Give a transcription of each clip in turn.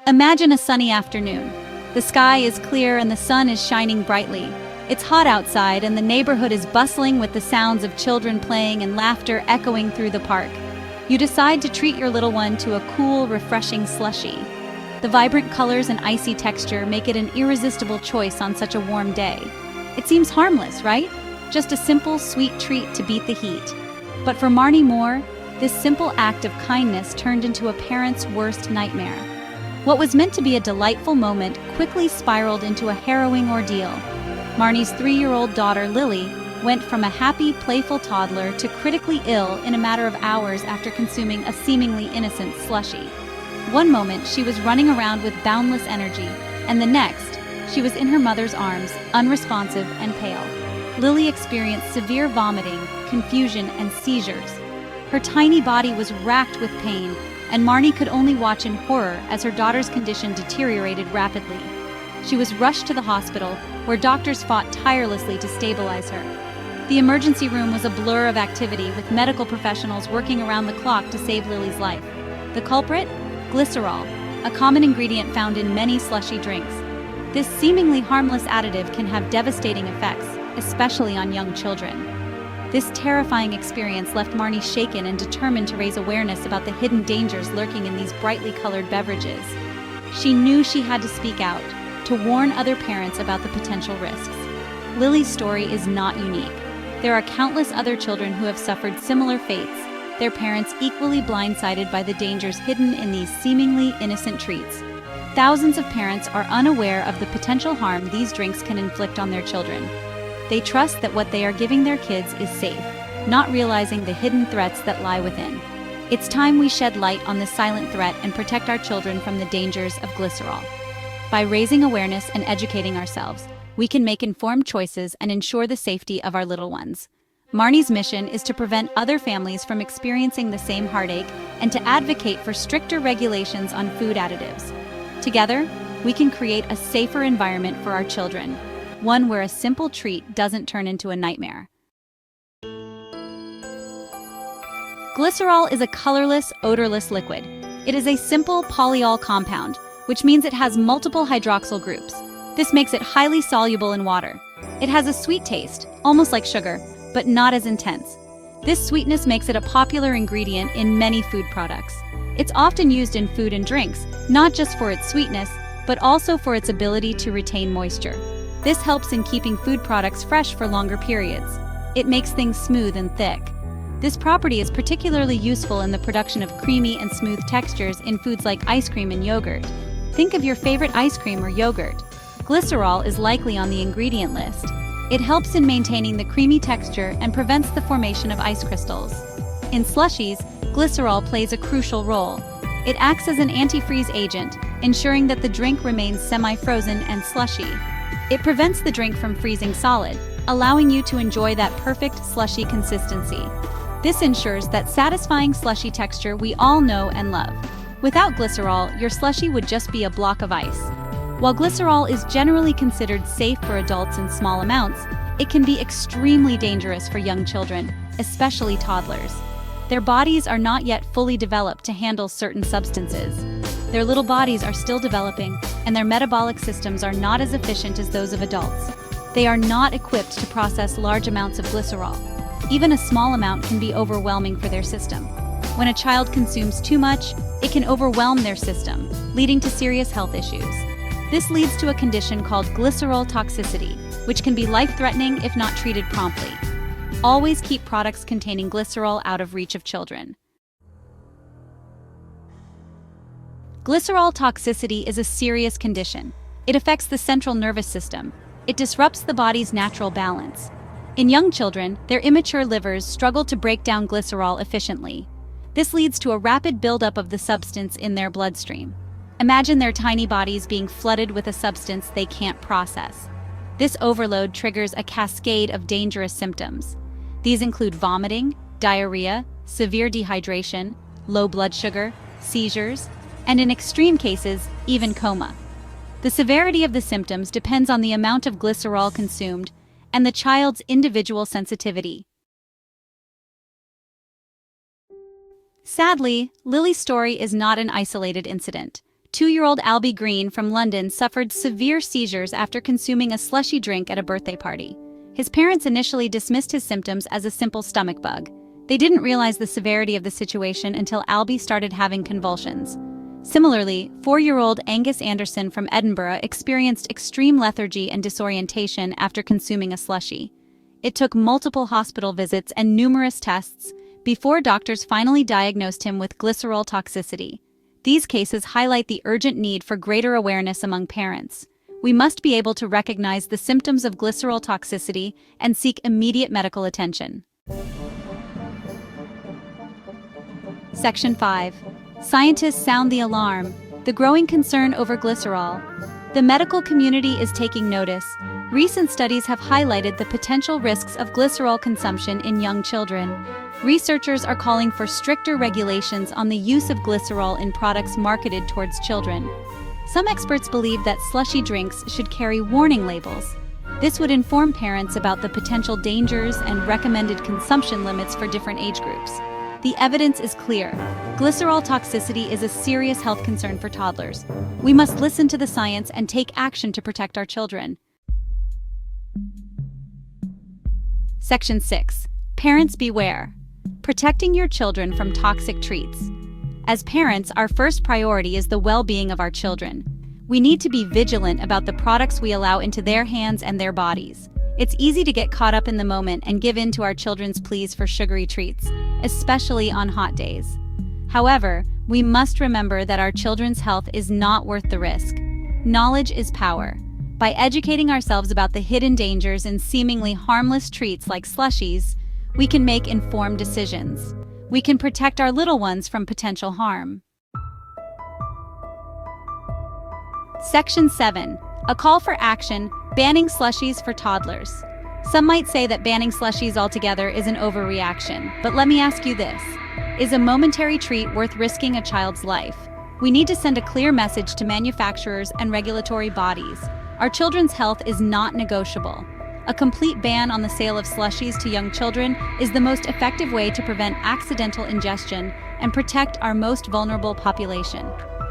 Imagine a sunny afternoon. The sky is clear and the sun is shining brightly. It's hot outside and the neighborhood is bustling with the sounds of children playing and laughter echoing through the park. You decide to treat your little one to a cool, refreshing slushie. The vibrant colors and icy texture make it an irresistible choice on such a warm day. It seems harmless, right? Just a simple, sweet treat to beat the heat. But for Marnie Moore, this simple act of kindness turned into a parent's worst nightmare. What was meant to be a delightful moment quickly spiraled into a harrowing ordeal. Marnie's 3-year-old daughter, Lily, went from a happy, playful toddler to critically ill in a matter of hours after consuming a seemingly innocent slushie. One moment, she was running around with boundless energy, and the next, she was in her mother's arms, unresponsive and pale. Lily experienced severe vomiting, confusion, and seizures. Her tiny body was racked with pain, and Marnie could only watch in horror as her daughter's condition deteriorated rapidly. She was rushed to the hospital, where doctors fought tirelessly to stabilize her. The emergency room was a blur of activity, with medical professionals working around the clock to save Lily's life. The culprit? Glycerol, a common ingredient found in many slushy drinks. This seemingly harmless additive can have devastating effects, especially on young children. This terrifying experience left Marnie shaken and determined to raise awareness about the hidden dangers lurking in these brightly colored beverages. She knew she had to speak out, to warn other parents about the potential risks. Lily's story is not unique. There are countless other children who have suffered similar fates, their parents equally blindsided by the dangers hidden in these seemingly innocent treats. Thousands of parents are unaware of the potential harm these drinks can inflict on their children. They trust that what they are giving their kids is safe, not realizing the hidden threats that lie within. It's time we shed light on this silent threat and protect our children from the dangers of glycerol. By raising awareness and educating ourselves, we can make informed choices and ensure the safety of our little ones. Marnie's mission is to prevent other families from experiencing the same heartache and to advocate for stricter regulations on food additives. Together, we can create a safer environment for our children, one where a simple treat doesn't turn into a nightmare. Glycerol is a colorless, odorless liquid. It is a simple polyol compound, which means it has multiple hydroxyl groups. This makes it highly soluble in water. It has a sweet taste, almost like sugar, but not as intense. This sweetness makes it a popular ingredient in many food products. It's often used in food and drinks, not just for its sweetness, but also for its ability to retain moisture. This helps in keeping food products fresh for longer periods. It makes things smooth and thick. This property is particularly useful in the production of creamy and smooth textures in foods like ice cream and yogurt. Think of your favorite ice cream or yogurt. Glycerol is likely on the ingredient list. It helps in maintaining the creamy texture and prevents the formation of ice crystals. In slushies, glycerol plays a crucial role. It acts as an antifreeze agent, ensuring that the drink remains semi-frozen and slushy. It prevents the drink from freezing solid, allowing you to enjoy that perfect slushy consistency. This ensures that satisfying slushy texture we all know and love. Without glycerol, your slushie would just be a block of ice. While glycerol is generally considered safe for adults in small amounts, it can be extremely dangerous for young children, especially toddlers. Their bodies are not yet fully developed to handle certain substances. Their little bodies are still developing, and their metabolic systems are not as efficient as those of adults. They are not equipped to process large amounts of glycerol. Even a small amount can be overwhelming for their system. When a child consumes too much, it can overwhelm their system, leading to serious health issues. This leads to a condition called glycerol toxicity, which can be life-threatening if not treated promptly. Always keep products containing glycerol out of reach of children. Glycerol toxicity is a serious condition. It affects the central nervous system. It disrupts the body's natural balance. In young children, their immature livers struggle to break down glycerol efficiently. This leads to a rapid buildup of the substance in their bloodstream. Imagine their tiny bodies being flooded with a substance they can't process. This overload triggers a cascade of dangerous symptoms. These include vomiting, diarrhea, severe dehydration, low blood sugar, seizures, and in extreme cases, even coma. The severity of the symptoms depends on the amount of glycerol consumed and the child's individual sensitivity. Sadly, Lily's story is not an isolated incident. 2-year-old Albie Green from London suffered severe seizures after consuming a slushy drink at a birthday party. His parents initially dismissed his symptoms as a simple stomach bug. They didn't realize the severity of the situation until Albie started having convulsions. Similarly, 4-year-old Angus Anderson from Edinburgh experienced extreme lethargy and disorientation after consuming a slushie. It took multiple hospital visits and numerous tests before doctors finally diagnosed him with glycerol toxicity. These cases highlight the urgent need for greater awareness among parents. We must be able to recognize the symptoms of glycerol toxicity and seek immediate medical attention. Section 5. Scientists sound the alarm. The growing concern over glycerol. The medical community is taking notice. Recent studies have highlighted the potential risks of glycerol consumption in young children. Researchers are calling for stricter regulations on the use of glycerol in products marketed towards children. Some experts believe that slushy drinks should carry warning labels. This would inform parents about the potential dangers and recommended consumption limits for different age groups. The evidence is clear. Glycerol toxicity is a serious health concern for toddlers. We must listen to the science and take action to protect our children. Section 6. Parents beware. Protecting your children from toxic treats. As parents, our first priority is the well-being of our children. We need to be vigilant about the products we allow into their hands and their bodies. It's easy to get caught up in the moment and give in to our children's pleas for sugary treats, especially on hot days. However, we must remember that our children's health is not worth the risk. Knowledge is power. By educating ourselves about the hidden dangers in seemingly harmless treats like slushies, we can make informed decisions. We can protect our little ones from potential harm. Section 7. A call for action, banning slushies for toddlers. Some might say that banning slushies altogether is an overreaction, but let me ask you this. Is a momentary treat worth risking a child's life? We need to send a clear message to manufacturers and regulatory bodies. Our children's health is not negotiable. A complete ban on the sale of slushies to young children is the most effective way to prevent accidental ingestion and protect our most vulnerable population.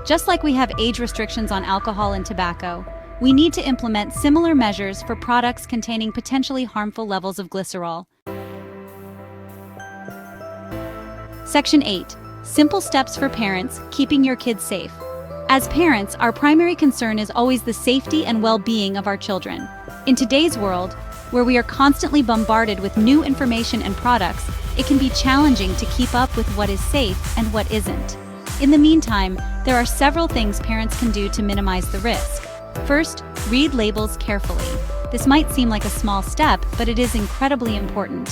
Just like we have age restrictions on alcohol and tobacco, we need to implement similar measures for products containing potentially harmful levels of glycerol. Section 8. Simple steps for parents, keeping your kids safe. As parents, our primary concern is always the safety and well-being of our children. In today's world, where we are constantly bombarded with new information and products, it can be challenging to keep up with what is safe and what isn't. In the meantime, there are several things parents can do to minimize the risk. First, read labels carefully. This might seem like a small step, but it is incredibly important.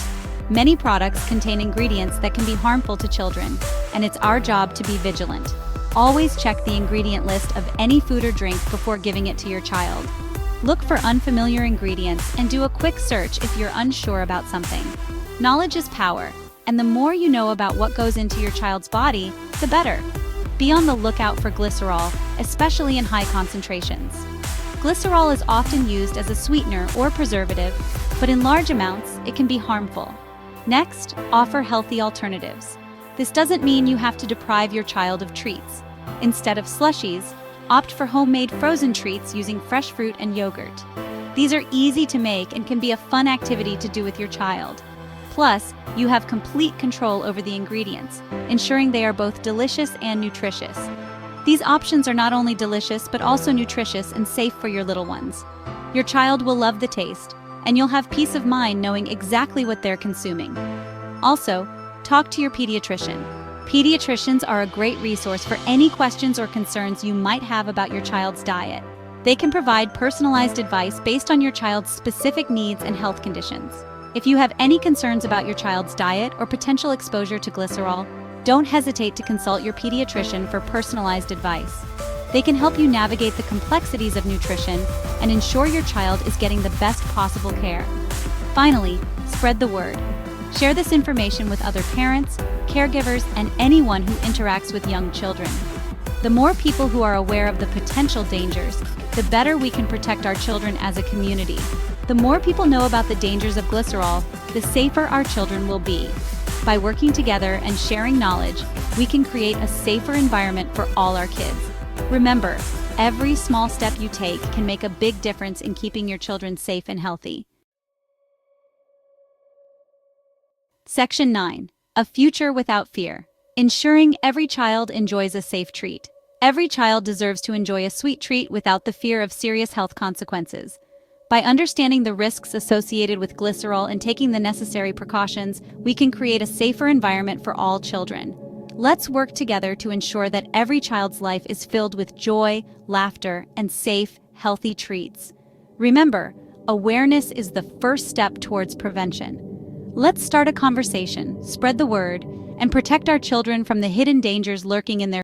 Many products contain ingredients that can be harmful to children, and it's our job to be vigilant. Always check the ingredient list of any food or drink before giving it to your child. Look for unfamiliar ingredients and do a quick search if you're unsure about something. Knowledge is power, and the more you know about what goes into your child's body, the better. Be on the lookout for glycerol, especially in high concentrations. Glycerol is often used as a sweetener or preservative, but in large amounts, it can be harmful. Next, offer healthy alternatives. This doesn't mean you have to deprive your child of treats. Instead of slushies, opt for homemade frozen treats using fresh fruit and yogurt. These are easy to make and can be a fun activity to do with your child. Plus, you have complete control over the ingredients, ensuring they are both delicious and nutritious. These options are not only delicious but also nutritious and safe for your little ones. Your child will love the taste, and you'll have peace of mind knowing exactly what they're consuming. Also, talk to your pediatrician. Pediatricians are a great resource for any questions or concerns you might have about your child's diet. They can provide personalized advice based on your child's specific needs and health conditions. If you have any concerns about your child's diet or potential exposure to glycerol, don't hesitate to consult your pediatrician for personalized advice. They can help you navigate the complexities of nutrition and ensure your child is getting the best possible care. Finally, spread the word. Share this information with other parents, caregivers, and anyone who interacts with young children. The more people who are aware of the potential dangers, the better we can protect our children as a community. The more people know about the dangers of glycerol, the safer our children will be. By working together and sharing knowledge, we can create a safer environment for all our kids. Remember, every small step you take can make a big difference in keeping your children safe and healthy. Section 9. A future without fear. Ensuring every child enjoys a safe treat. Every child deserves to enjoy a sweet treat without the fear of serious health consequences. By understanding the risks associated with glycerol and taking the necessary precautions, we can create a safer environment for all children. Let's work together to ensure that every child's life is filled with joy, laughter, and safe, healthy treats. Remember, awareness is the first step towards prevention. Let's start a conversation, spread the word, and protect our children from the hidden dangers lurking in their